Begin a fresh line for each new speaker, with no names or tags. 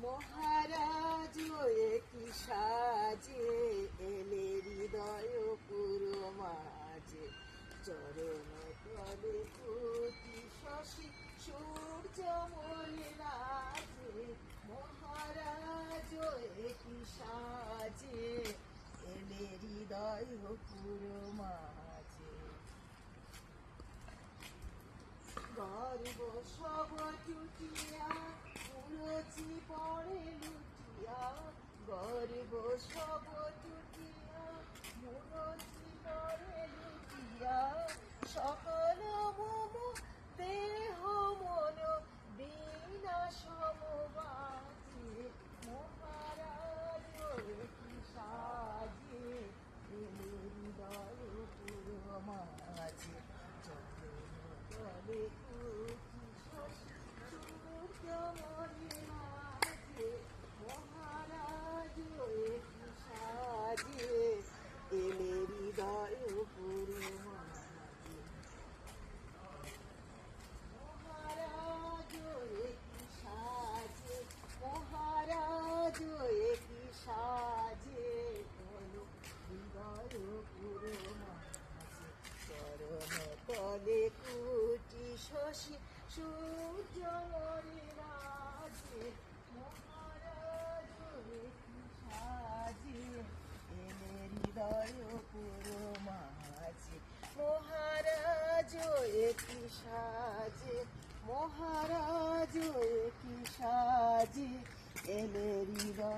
মহারাজ কি সাজে এলে হৃদয় পুরো মাঝে চরণ তলে কোটি শশী সূর্য মনে নাচে মহারাজ কি সাজে এলে হৃদয় পুরো মাঝে গর্ব সব টুটিয়া মুরচি পড়ে লুটিয়া গর্ব সব টুটিয়া মুরচি পড়ে লুটিয়া সকল মম দেহ মন বিনা সমবাচে মহারাজ কি সাজে এলে হৃদয় পুরো মাঝে তলে কুটি শশী সূর্য মনে নাচে মহারাজ কি সাজে এলে হৃদয় পুরো মাঝে মহারাজ কি সাজে মহারাজ কি সাজে হৃদয় পুরো মাঝে চরণ তলে কুটি শশী সূর্য মনে নাচে মহারাজ কি সাজে এলে হৃদয় পুরো মাঝে মহারাজ কি সাজে মহারাজ কি সাজে এলে হৃদয়